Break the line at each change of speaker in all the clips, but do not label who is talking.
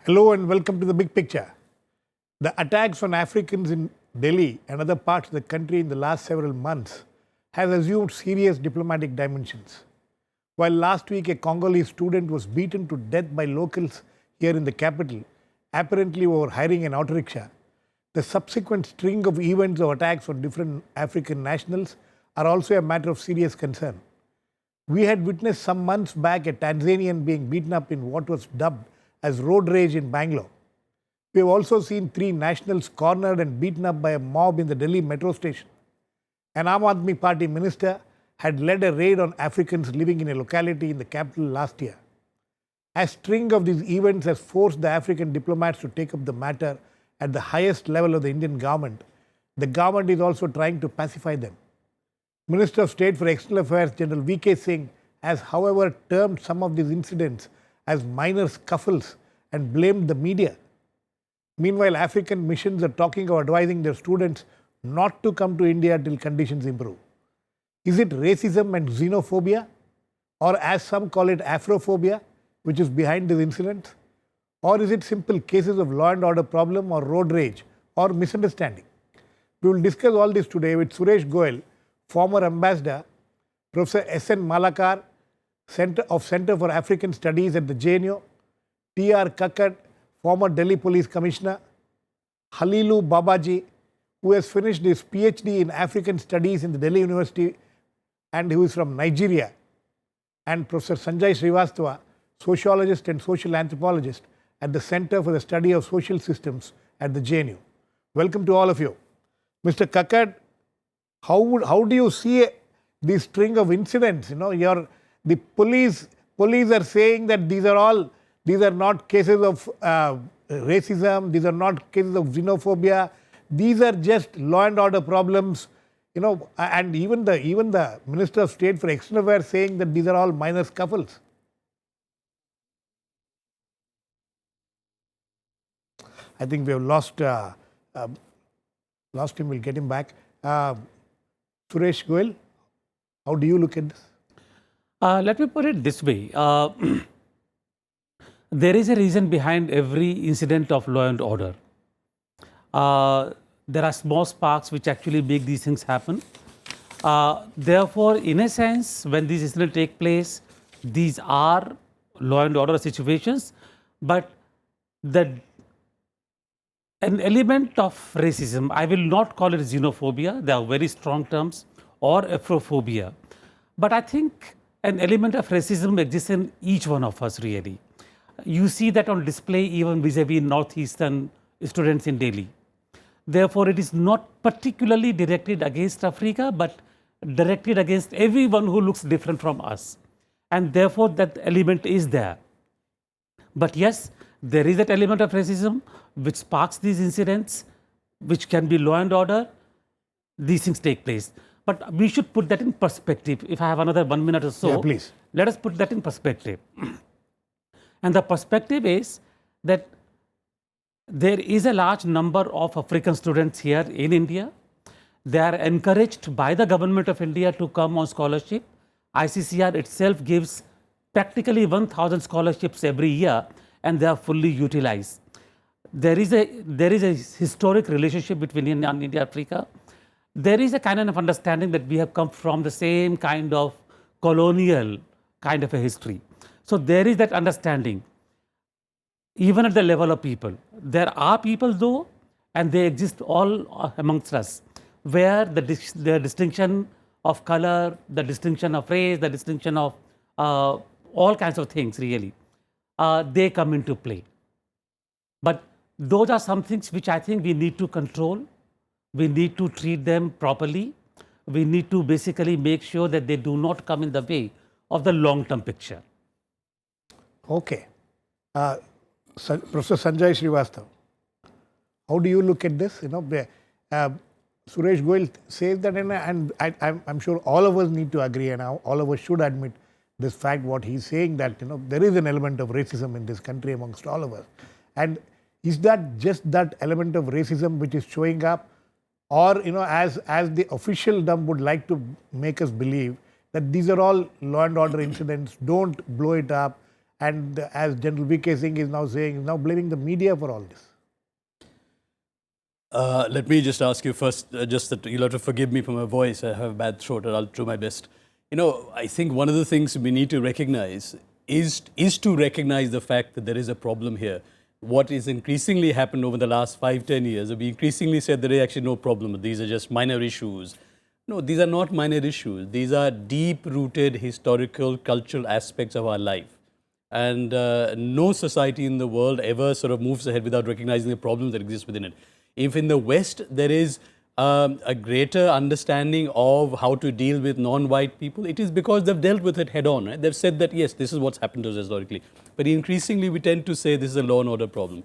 Hello and welcome to the big picture. The attacks on Africans in Delhi and other parts of the country in the last several months has assumed serious diplomatic dimensions. While last week a Congolese student was beaten to death by locals here in the capital, apparently over hiring an auto rickshaw, the subsequent string of events of attacks on different African nationals are also a matter of serious concern. We had witnessed some months back a Tanzanian being beaten up in what was dubbed as road rage in Bangalore. We have also seen 3 nationals cornered and beaten up by a mob in the Delhi metro station. An Aam Aadmi Party minister had led a raid on Africans living in a locality in the capital last year. A string of these events has forced the African diplomats to take up the matter at the highest level of the Indian government. The government is also trying to pacify them. Minister of State for External Affairs General V.K. Singh has, however, termed some of these incidents as minor scuffles and blamed the media. Meanwhile, African missions are talking of advising their students not to come to India till conditions improve. Is it racism and xenophobia, or as some call it, Afro-phobia, which is behind these incidents? Or is it simple cases of law and order problem or road rage or misunderstanding? We will discuss all this today with Suresh Goel, former ambassador, Professor S.N. Malakar, Center for African Studies at the JNU, T.R. Kakkar, former Delhi Police Commissioner, Halilu Babaji, who has finished his PhD in African Studies in the Delhi University and who is from Nigeria, and Professor Sanjay Srivastava, Sociologist and Social Anthropologist at the Center for the Study of Social Systems at the JNU. Welcome to all of you. Mr. Kakkar, how do you see this string of incidents? The police are saying that these are not cases of racism, these are not cases of xenophobia, these are just law and order problems, and even the Minister of State for External Affairs saying that these are all minor scuffles. I think we have lost him, we'll get him back. Suresh Goel, how do you look at this?
Let me put it this way. There is a reason behind every incident of law and order. There are small sparks which actually make these things happen. Therefore, in a sense, when these incidents take place, these are law and order situations, but an element of racism, I will not call it xenophobia, they are very strong terms, or Afro-phobia. But I think an element of racism exists in each one of us, really. You see that on display even vis-a-vis northeastern students in Delhi. Therefore, it is not particularly directed against Africa, but directed against everyone who looks different from us. And therefore, that element is there. But yes, there is that element of racism which sparks these incidents, which can be law and order. These things take place. But we should put that in perspective. If I have another 1 minute or so,
yeah, please.
Let us put that in perspective. And the perspective is that there is a large number of African students here in India. They are encouraged by the government of India to come on scholarship. ICCR itself gives practically 1,000 scholarships every year, and they are fully utilized. There is a historic relationship between India and India, Africa. There is a kind of understanding that we have come from the same kind of colonial kind of a history. So there is that understanding, even at the level of people. There are people though, and they exist all amongst us, where the distinction of color, the distinction of race, the distinction of all kinds of things really, they come into play. But those are some things which I think we need to control. We need to treat them properly. We need to basically make sure that they do not come in the way of the long-term picture.
Okay. Professor Sanjay Srivastava, how do you look at this? Suresh Goel says that, and I'm sure all of us need to agree, and all of us should admit this fact, what he's saying, that there is an element of racism in this country amongst all of us. And is that just that element of racism which is showing up? Or, as the officialdom would like to make us believe that these are all law and order incidents, don't blow it up, And as General V.K. Singh is now saying, is now blaming the media for all this.
Let me just ask you first, just that you'll have to forgive me for my voice. I have a bad throat and I'll do my best. You know, I think one of the things we need to recognize is to recognize the fact that there is a problem here. What is increasingly happened over the last 5-10 years, we increasingly said there is actually no problem. These are just minor issues. No, these are not minor issues. These are deep-rooted historical, cultural aspects of our life. And no society in the world ever sort of moves ahead without recognizing the problems that exist within it. If in the West there is a greater understanding of how to deal with non-white people, it is because they've dealt with it head on. Right? They've said that, yes, this is what's happened to us historically. But increasingly we tend to say this is a law and order problem.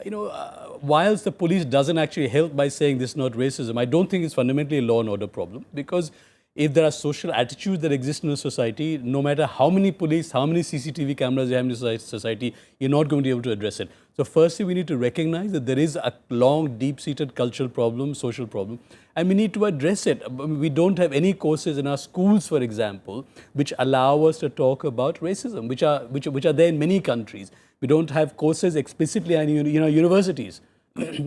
You know, whilst the police doesn't actually help by saying this is not racism, I don't think it's fundamentally a law and order problem, because if there are social attitudes that exist in a society, no matter how many police, how many CCTV cameras you have in the society, you're not going to be able to address it. So firstly, we need to recognize that there is a long, deep-seated cultural problem, social problem, and we need to address it. We don't have any courses in our schools, for example, which allow us to talk about racism, which are there in many countries. We don't have courses explicitly in universities.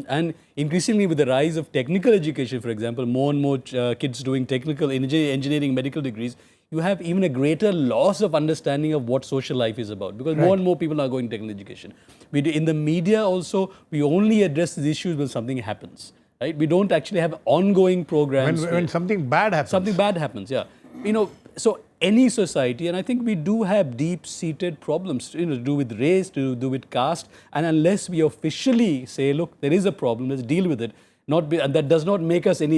And increasingly with the rise of technical education, for example, more and more kids doing technical engineering, medical degrees, you have even a greater loss of understanding of what social life is about, because more and more people are going technical education. In the media also, we only address these issues when something happens. Right? We don't actually have ongoing programs.
When something bad happens.
Something bad happens, yeah. You know, so any society, and I think we do have deep-seated problems, to do with race, to do with caste, and unless we officially say, look, there is a problem, let's deal with it, and that does not make us an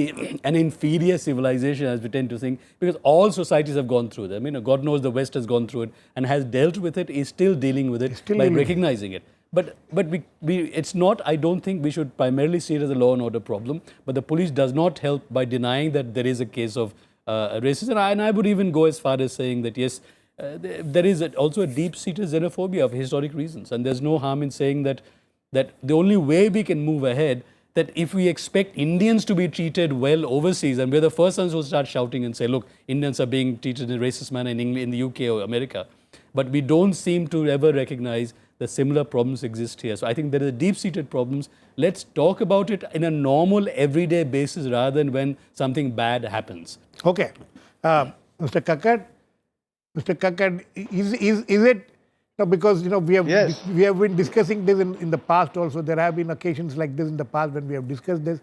inferior civilization, as we tend to think, because all societies have gone through that. I mean, God knows the West has gone through it and has dealt with it, is still dealing with it by recognizing it. But it's not, I don't think we should primarily see it as a law and order problem, but the police does not help by denying that there is a case of racism. And I would even go as far as saying that, yes, there is also a deep-seated xenophobia for historic reasons. And there's no harm in saying that the only way we can move ahead, that if we expect Indians to be treated well overseas, and we're the first ones who start shouting and say, look, Indians are being treated in a racist manner in England, in the UK or America, but we don't seem to ever recognize that similar problems exist here. So I think there are deep-seated problems. Let's talk about it in a normal, everyday basis rather than when something bad happens.
Okay. Mr. Kakkar, is it, because we have been discussing this in the past also. There have been occasions like this in the past when we have discussed this.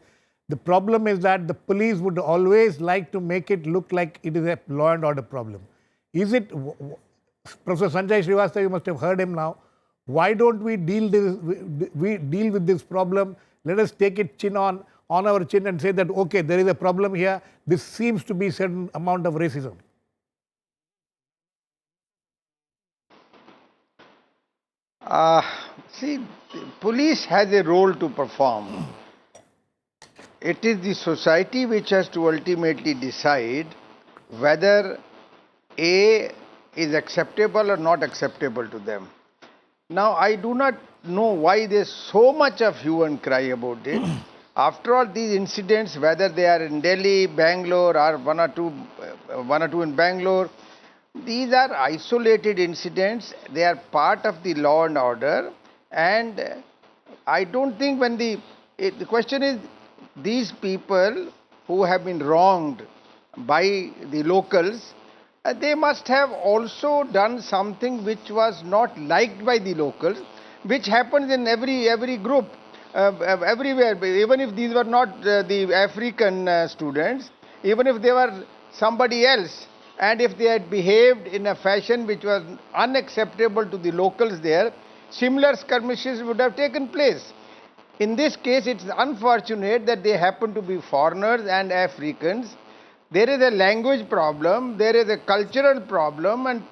The problem is that the police would always like to make it look like it is a law and order problem. Is it, Professor Sanjay Srivastava, you must have heard him now. Why don't we deal with this problem? Let us take it chin on our chin and say that, okay, there is a problem here. This seems to be a certain amount of racism.
See, the police has a role to perform. It is the society which has to ultimately decide whether A is acceptable or not acceptable to them. Now, I do not know why there is so much of hue and cry about it. After all, these incidents, whether they are in Delhi, Bangalore, or one or two in Bangalore, these are isolated incidents. They are part of the law and order. And I don't think when the question is, these people who have been wronged by the locals, they must have also done something which was not liked by the locals, which happens in every group, everywhere. Even if these were not the African students, even if they were somebody else, and if they had behaved in a fashion which was unacceptable to the locals there, similar skirmishes would have taken place. In this case, it's unfortunate that they happen to be foreigners and Africans. There is a language problem, there is a cultural problem, and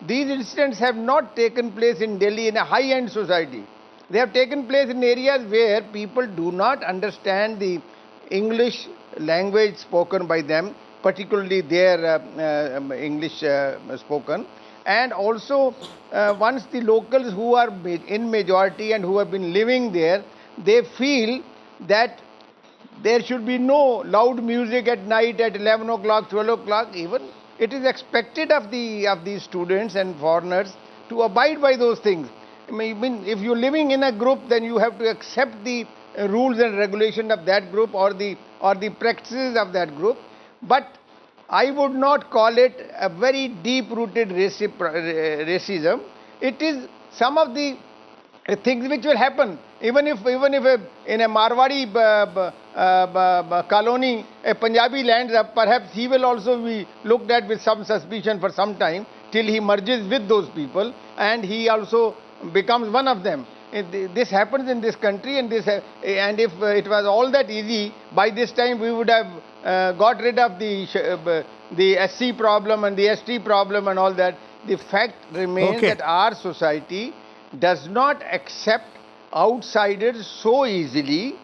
these incidents have not taken place in Delhi in a high-end society. They have taken place in areas where people do not understand the English language spoken by them, particularly their English spoken. And also, once the locals who are in majority and who have been living there, they feel that there should be no loud music at night at 11 o'clock, 12 o'clock even. It is expected of these students and foreigners to abide by those things. I mean, if you're living in a group, then you have to accept the rules and regulation of that group or the practices of that group. But I would not call it a very deep-rooted racism. It is some of the things which will happen. Even if in a Marwari colony, a Punjabi lands up, perhaps he will also be looked at with some suspicion for some time till he merges with those people and he also becomes one of them. This happens in this country, and if it was all that easy, by this time we would have got rid of the SC problem and the ST problem and all that. The fact remains that our society does not accept outsiders so easily,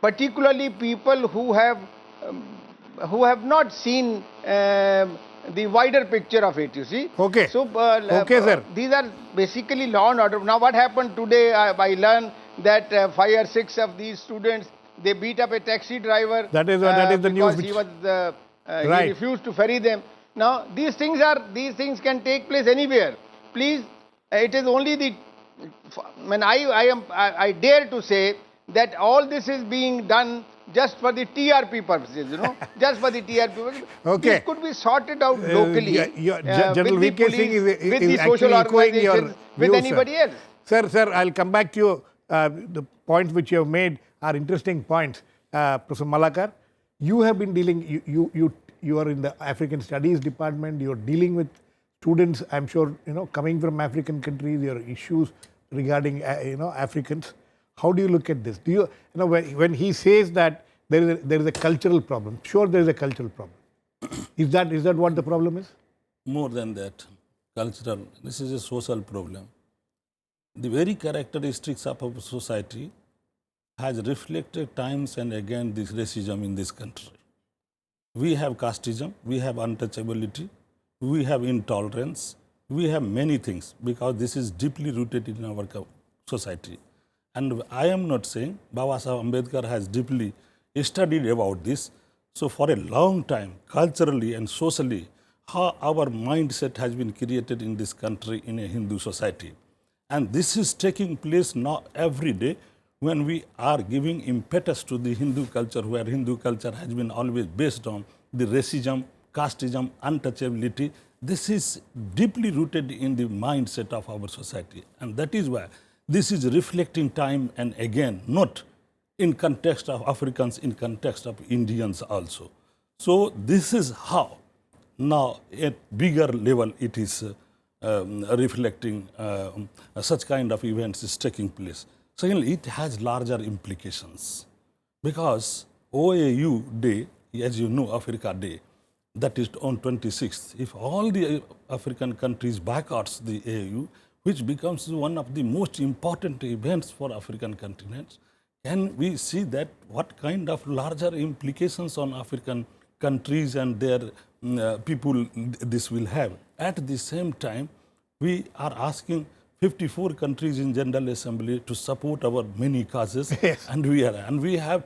particularly people who have not seen the wider picture of it, you see.
Okay.
So,
sir.
These are basically law and order. Now, what happened today, I learned that 5 or 6 of these students, they beat up a taxi driver.
That is the news.
Because he refused to ferry them. Now, these things can take place anywhere. Please, it is only I dare to say that all this is being done just for the TRP purposes, just for the TRP purposes. This could be sorted out locally
General
with the
VK
police,
Singh
with the social organizations, with anybody else.
Sir, I'll come back to you. The points which you have made are interesting points. Professor Malakar, you have been dealing, you are in the African Studies Department, you are dealing with students, I'm sure, coming from African countries, your issues regarding, Africans. How do you look at this? Do you, when he says that there is a cultural problem, sure there is a cultural problem. Is that what the problem is?
More than that, cultural, this is a social problem. The very characteristics of our society has reflected times and again this racism in this country. We have casteism, we have untouchability, we have intolerance, we have many things because this is deeply rooted in our society. And I am not saying Babasaheb Ambedkar has deeply studied about this. So for a long time, culturally and socially, how our mindset has been created in this country in a Hindu society. And this is taking place now every day when we are giving impetus to the Hindu culture, where Hindu culture has been always based on the racism, casteism, untouchability. This is deeply rooted in the mindset of our society. And that is why this is reflecting time and again, not in context of Africans, in context of Indians also. So this is how now at bigger level it is reflecting such kind of events is taking place. Secondly, it has larger implications because OAU Day, as you know, Africa Day, that is on 26th. If all the African countries boycotts the AU, which becomes one of the most important events for African continents, can we see that what kind of larger implications on African countries and their people this will have? At the same time, we are asking 54 countries in General Assembly to support our many causes,
yes.
and we have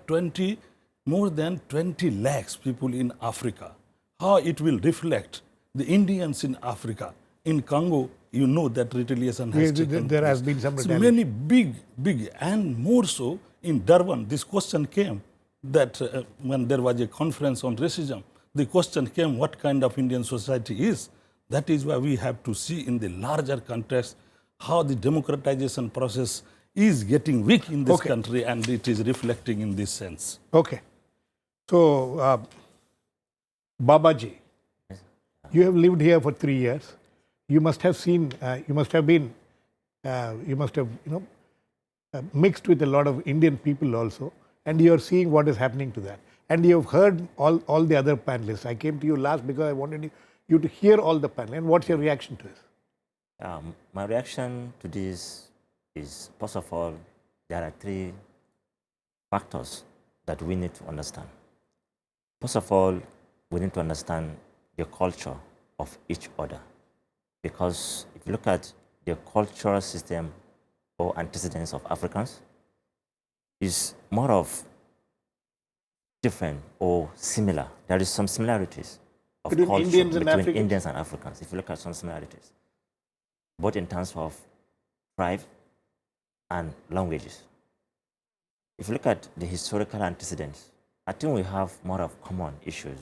more than 20 lakhs people in Africa. How it will reflect the Indians in Africa, in Congo, you know that retaliation has taken
there
place.
has been some
So many big, and more so in Durban, this question came that when there was a conference on racism, the question came what kind of Indian society is. That is why we have to see in the larger context how the democratization process is getting weak in this country, and it is reflecting in this sense.
Okay. So, Babaji, you have lived here for 3 years. You must have seen, you must have mixed with a lot of Indian people also, and you are seeing what is happening to that. And you have heard all the other panelists. I came to you last because I wanted you to hear all the panelists. And what's your reaction to this?
My reaction to this is, first of all, there are 3 factors that we need to understand. First of all, we need to understand the culture of each other. Because if you look at the cultural system or antecedents of Africans, is more of different or similar. There is some similarities of
Between
culture
Indians and
between
Africans?
Indians and Africans, if you look at some similarities. both in terms of tribe and languages. If you look at the historical antecedents, I think we have more of common issues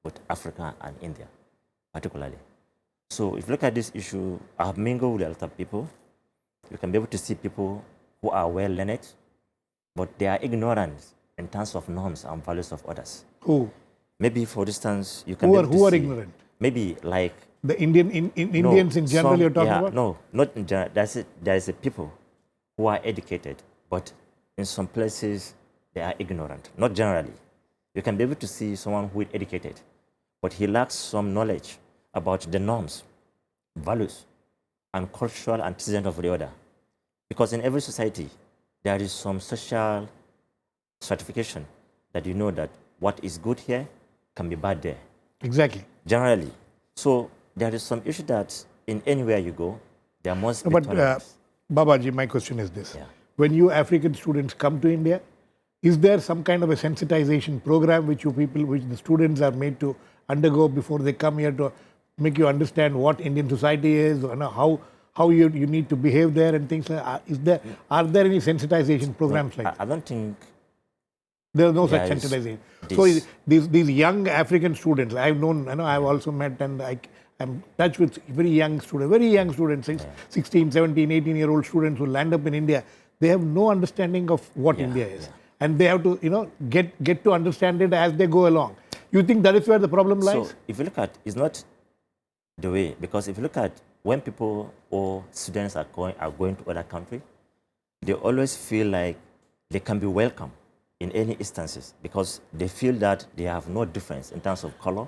with Africa and India, particularly. So if you look at this issue, I have mingled with a lot of people. You can be able to see people who are well learned, but they are ignorant in terms of norms and values of others.
Who?
Maybe, for instance, you can
Who
be
are,
able to
who are
see
ignorant?
maybe like
The Indians in general
some-
you're talking
yeah,
about?
No, not in general. There's a people who are educated, but in some places they are ignorant. Not generally. You can be able to see someone who is educated, but he lacks some knowledge about the norms, values, and cultural antecedent of the other. Because in every society, there is some social stratification that you know that what is good here can be bad there,
Exactly.
generally. So there is some issue that in anywhere you go, there must be
But
tolerance.
Babaji, my question is this.
Yeah.
When you African students come to India, is there some kind of a sensitization program which the students are made to undergo before they come here to make you understand what Indian society is, or how you need to behave there and things like that? Are there any sensitization programs like that?
I don't think
There is no such
there is
sensitization.
this.
So these young African students, I've known, I've also met, and I'm in touch with very young students, 16, 17, 18-year-old students who land up in India. They have no understanding of what India is. And they have to, get to understand it as they go along. You think that is where the problem lies?
So if you look at, it's not the way, because if you look at when people or students are going to other country, they always feel like they can be welcome in any instances because they feel that they have no difference in terms of color,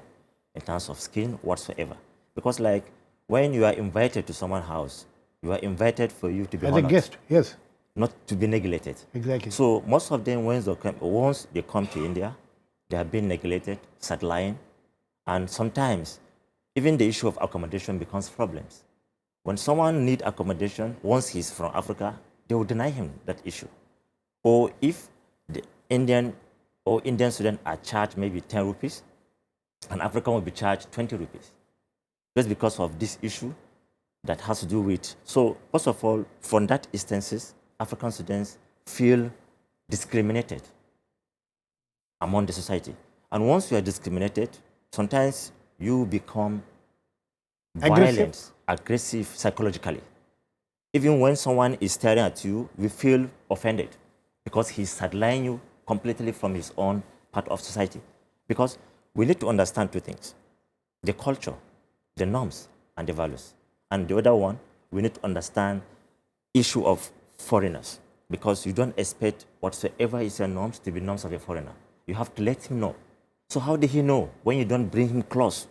in terms of skin, whatsoever. Because like when you are invited to someone's house, you are invited for you to be
As
honored,
a guest, yes.
not to be neglected.
Exactly.
So most of them, once they come to India, they have been neglected, sidelined, and sometimes even the issue of accommodation becomes problems. When someone needs accommodation, once he's from Africa, they will deny him that issue. Or if the Indian student are charged maybe 10 rupees, an African will be charged 20 rupees. Just because of this issue that has to do with, so first of all, from that instances, African students feel discriminated among the society. And once you are discriminated, sometimes you become violent, aggressive psychologically. Even when someone is staring at you, we feel offended because he's sidelining you completely from his own part of society. Because we need to understand two things: the culture, the norms, and the values. And the other one, we need to understand issue of foreigners, because you don't expect whatsoever is your norms to be norms of a foreigner. You have to let him know. So how did he know when you don't bring him close?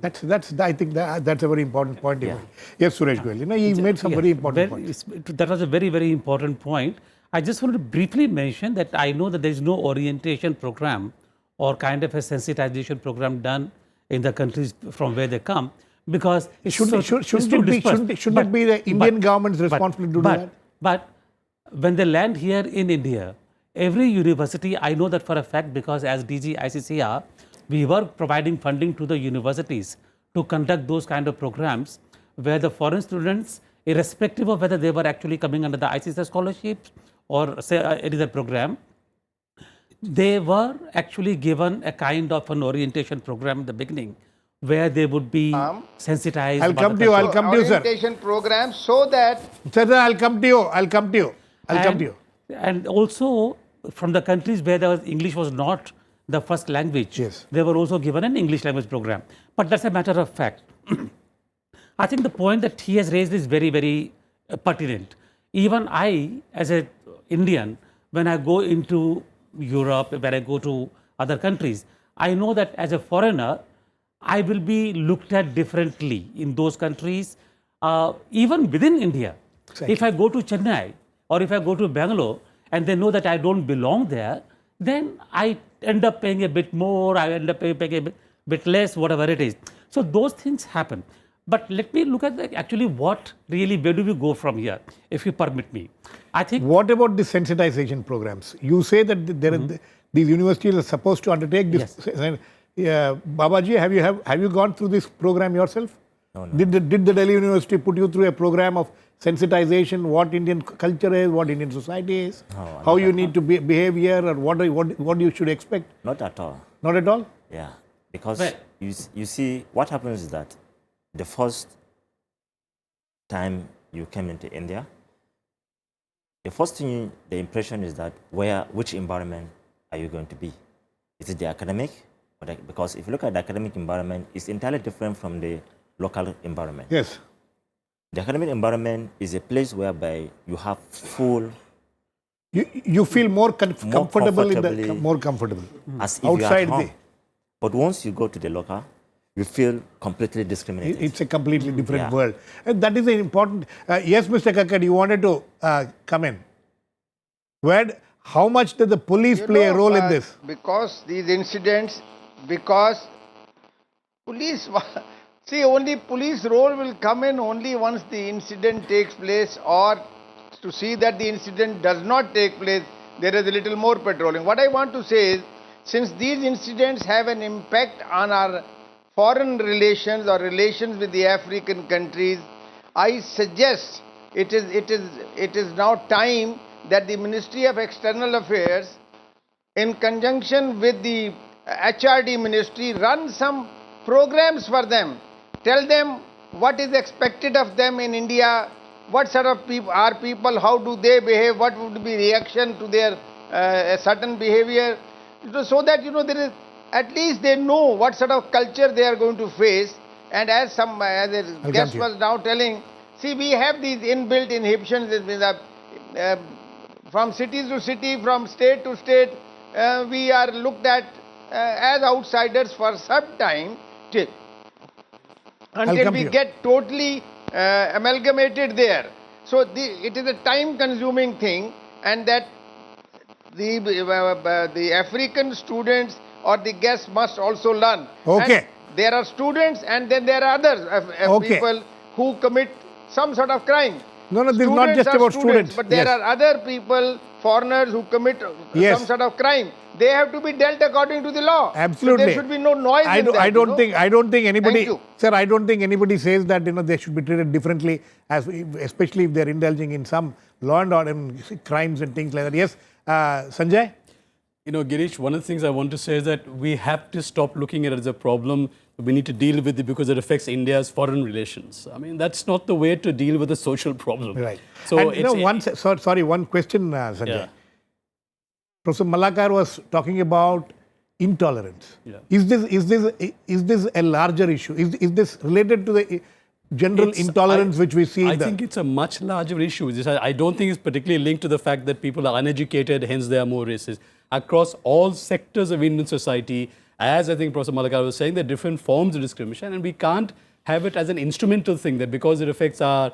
I think that's a very important point.
Yeah.
Yes, Suresh Goel. He made some very important points.
That was a very, very important point. I just wanted to briefly mention that I know that there is no orientation program or kind of a sensitization program done in the countries from where they come, because it's
Shouldn't it be the Indian government's responsibility to do that?
But when they land here in India, every university, I know that for a fact, because as DG ICCR, we were providing funding to the universities to conduct those kind of programs where the foreign students, irrespective of whether they were actually coming under the ICCR scholarships or say any other program, they were actually given a kind of an orientation program at the beginning where they would be sensitized.
I'll come to you, sir.
Orientation program so that
Sir, I'll come to you.
And also from the countries where English was not the first language,
Yes.
they were also given an English language program. But that's a matter of fact. I think the point that he has raised is very, very pertinent. Even I, as an Indian, when I go into Europe, when I go to other countries, I know that as a foreigner, I will be looked at differently in those countries, even within India.
Exactly.
If I go to Chennai or if I go to Bangalore and they know that I don't belong there, then I end up paying a bit more, I end up paying a bit less, whatever it is. So those things happen. But let me look at actually where do we go from here, if you permit me. I think.
What about the sensitization programs? You say that these universities are supposed to undertake this.
Yes.
Babaji, have you gone through this program yourself?
No, no.
Did the Delhi University put you through a program of sensitization, what Indian culture is, what Indian society is,
No,
how
not
you
at
need to behave here, or what you should expect?
Not at all.
Not at all?
Yeah, because
Well-
you see, what happens is that the first time you came into India, the first thing, the impression is that which environment are you going to be? Is it the academic? Because if you look at the academic environment, it's entirely different from the local environment.
Yes.
The academic environment is a place whereby you have full,
You feel more comfortable
comfortably
more comfortable.
as if you are
Outside
at home. But once you go to the local, you feel completely discriminated.
It's a completely different
Yeah.
world. And that is an important. Yes, Mr. Kakkar, you wanted to come in. How much did the police play a role in this?
Because these incidents, because police, see, only police role will come in only once the incident takes place, or to see that the incident does not take place, there is a little more patrolling. What I want to say is, since these incidents have an impact on our foreign relations or relations with the African countries, I suggest it is now time that the Ministry of External Affairs, in conjunction with the HRD ministry, run some programs for them. Tell them what is expected of them in India, what sort of people are people, how do they behave, what would be reaction to their certain behavior, so that there is, at least they know what sort of culture they are going to face. And as a guest was now telling, see, we have these inbuilt inhibitions from city to city, from state to state. We are looked at as outsiders for some time until we get totally amalgamated there. So it is a time-consuming thing, and that the African students or the guests must also learn.
Okay.
And there are students, and then there are others, people who commit some sort of crime.
No, this is not just about students.
But there are other people, foreigners, who commit some sort of crime. They have to be dealt according to the law.
Absolutely.
So there should be no noise in that.
I don't think anybody,
Thank you.
sir, I don't think anybody says that they should be treated differently, especially if they're indulging in some law and order crimes and things like that. Yes, Sanjay?
Girish, one of the things I want to say is that we have to stop looking at it as a problem. We need to deal with it because it affects India's foreign relations. I mean, that's not the way to deal with a social problem.
Right.
So
and one question, Sanjay.
Yeah.
Professor Malakar was talking about intolerance.
Yeah.
Is this a larger issue? Is this related to the general intolerance which we see?
I think it's a much larger issue. I don't think it's particularly linked to the fact that people are uneducated, hence they are more racist. Across all sectors of Indian society, as I think Professor Malakar was saying, there are different forms of discrimination, and we can't have it as an instrumental thing that because it affects our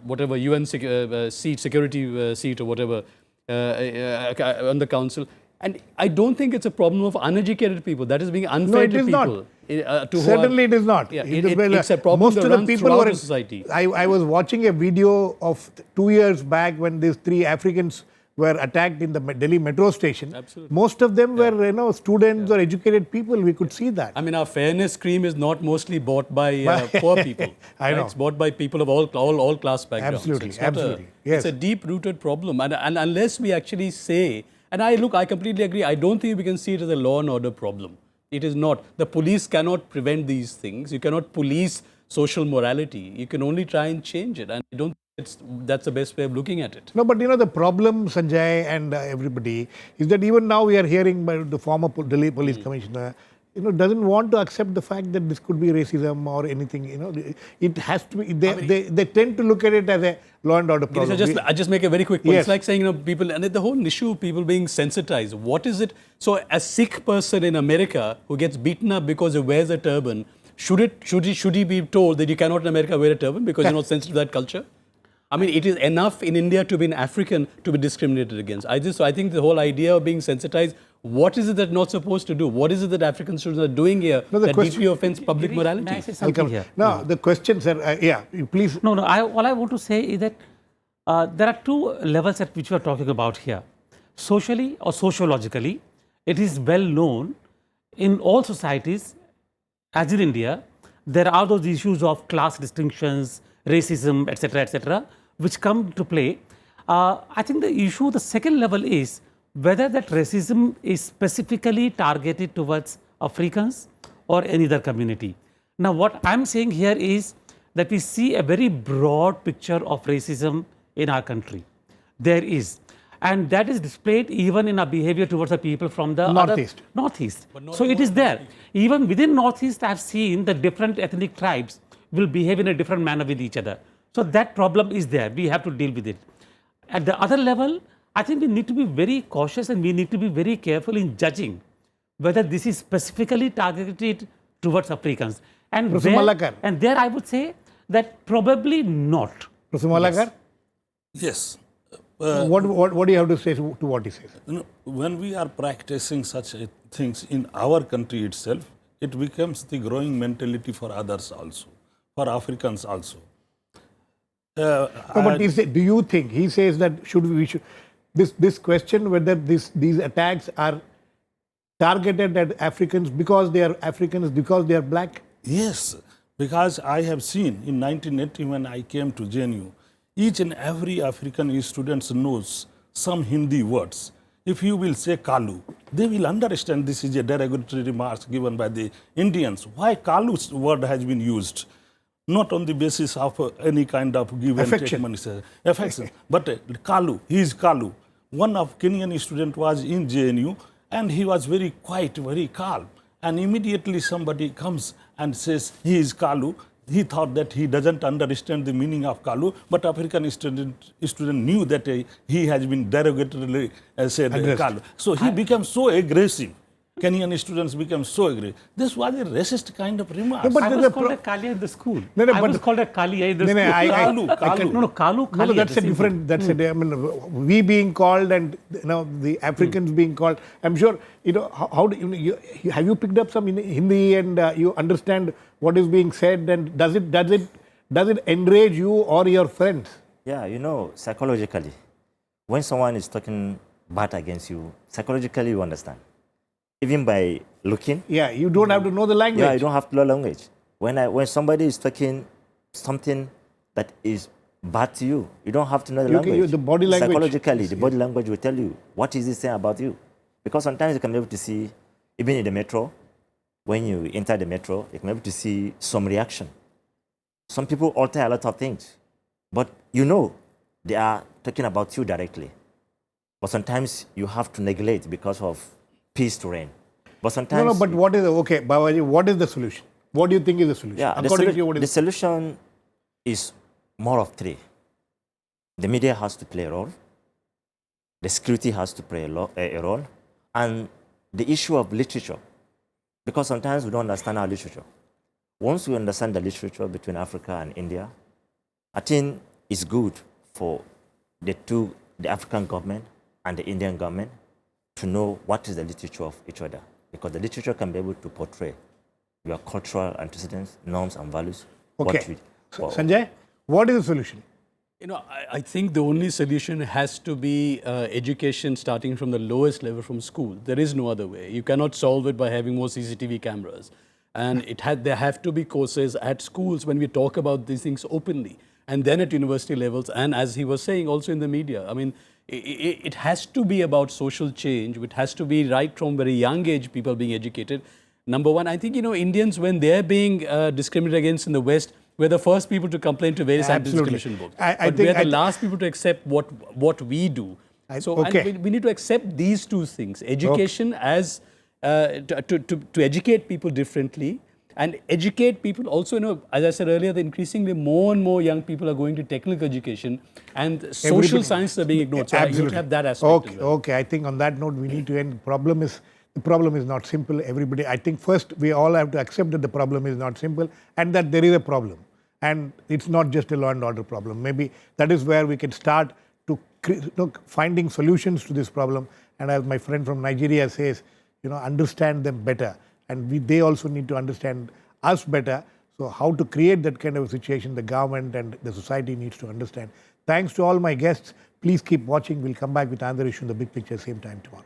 whatever UN security seat or whatever on the council. And I don't think it's a problem of uneducated people. That is being unfair to people.
Certainly it is not.
Yeah, it's a problem
most
that
of the
runs
people
throughout
were
the society.
I was watching a video of 2 years back when these 3 Africans were attacked in the Delhi metro station.
Absolutely.
Most of them were students or educated people. We could see that.
I mean, our fairness cream is not mostly bought by poor people.
I know.
It's bought by people of all class backgrounds.
Absolutely,
It's not
absolutely.
It's a deep-rooted problem. And unless we actually say, and I completely agree, I don't think we can see it as a law and order problem. It is not. The police cannot prevent these things. You cannot police social morality. You can only try and change it. And I don't think that's the best way of looking at it.
No, but the problem, Sanjay and everybody, is that even now we are hearing by the former Delhi police commissioner, doesn't want to accept the fact that this could be racism or anything. It has to be. They tend to look at it as a law and order problem.
I just make a very quick point.
Yes.
It's like saying, people, and the whole issue of people being sensitized. What is it? So, a Sikh person in America who gets beaten up because he wears a turban, should he be told that you cannot in America wear a turban because you're not sensitive to that culture? I mean, it is enough in India to be an African to be discriminated against. I think the whole idea of being sensitized, what is it that not supposed to do? What is it that African students are doing here that deeply offends public morality?
May I say something here?
No, the question, sir, please.
No, all I want to say is that there are 2 levels at which we are talking about here. Socially or sociologically, it is well known in all societies, as in India, there are those issues of class distinctions, racism, etc., which come to play. I think the issue, the second level is whether that racism is specifically targeted towards Africans or any other community. Now, what I'm saying here is that we see a very broad picture of racism in our country. There is. And that is displayed even in our behavior towards the people from the
Northeast.
Northeast. So it is there. Even within Northeast, I've seen that different ethnic tribes will behave in a different manner with each other. So that problem is there. We have to deal with it. At the other level, I think we need to be very cautious and we need to be very careful in judging whether this is specifically targeted towards Africans. And
Professor Malakar.
And there I would say that probably not.
Professor Malakar,
Yes.
what do you have to say to what he says?
When we are practicing such things in our country itself, it becomes the growing mentality for others also, for Africans also.
No, but do you think, he says that this question whether these attacks are targeted at Africans because they are Africans, because they are black?
Yes, because I have seen in 1980 when I came to JNU, each and every African student knows some Hindi words. If you will say Kalu, they will understand this is a derogatory remark given by the Indians. Why Kalu's word has been used? Not on the basis of any kind of give and take money. Affection. But Kalu, he is Kalu. One of Kenyan student was in JNU and he was very quiet, very calm. And immediately somebody comes and says he is Kalu. He thought that he doesn't understand the meaning of Kalu, but African student knew that he has been derogatorily said Kalu. So he became so aggressive. Kenyan students became so aggressive. This was a racist kind of remark.
I was called a Kalia in the school. I was called a Kalia in the school. Kalu.
No, that's a different, I mean, we being called and the Africans being called. I'm sure, how do have you picked up some Hindi and you understand what is being said, and does it enrage you or your friends?
Yeah, psychologically, when someone is talking bad against you, psychologically you understand. Even by looking.
Yeah, you don't have to know the language.
Yeah, you don't have to know language. When somebody is talking something that is bad to you, you don't have to know the language.
The body language.
Psychologically, the body language will tell you what is he saying about you. Because sometimes you can be able to see, even in the metro, when you enter the metro, you can be able to see some reaction. Some people alter a lot of things, but they are talking about you directly. But sometimes you have to neglect because of peace to reign. But sometimes...
No, but what is Babaji, what is the solution? What do you think is the solution?
Yeah, the solution is more of three. The media has to play a role, the security has to play a role, and the issue of literature. Because sometimes we don't understand our literature. Once we understand the literature between Africa and India, I think it's good for the African government and the Indian government to know what is the literature of each other. Because the literature can be able to portray your cultural antecedents, norms and values.
Okay. Sanjay, what is the solution?
I think the only solution has to be education starting from the lowest level from school. There is no other way. You cannot solve it by having more CCTV cameras. And there have to be courses at schools when we talk about these things openly. And then at university levels, and as he was saying, also in the media. I mean, it has to be about social change. It has to be right from very young age, people being educated. Number one, I think, Indians, when they're being discriminated against in the West, we're the first people to complain to various anti-discrimination boards. But we're the last people to accept what we do. And we need to accept these two things. Education as to educate people differently, and educate people also, as I said earlier, that increasingly more and more young people are going to technical education and social sciences are being ignored. So you have that aspect as well.
Okay, I think on that note, we need to end. The problem is not simple. Everybody, I think first we all have to accept that the problem is not simple and that there is a problem. And it's not just a law and order problem. Maybe that is where we can start to finding solutions to this problem. And as my friend from Nigeria says, understand them better. And they also need to understand us better. So how to create that kind of a situation, the government and the society needs to understand. Thanks to all my guests. Please keep watching. We'll come back with another issue in the big picture, same time tomorrow.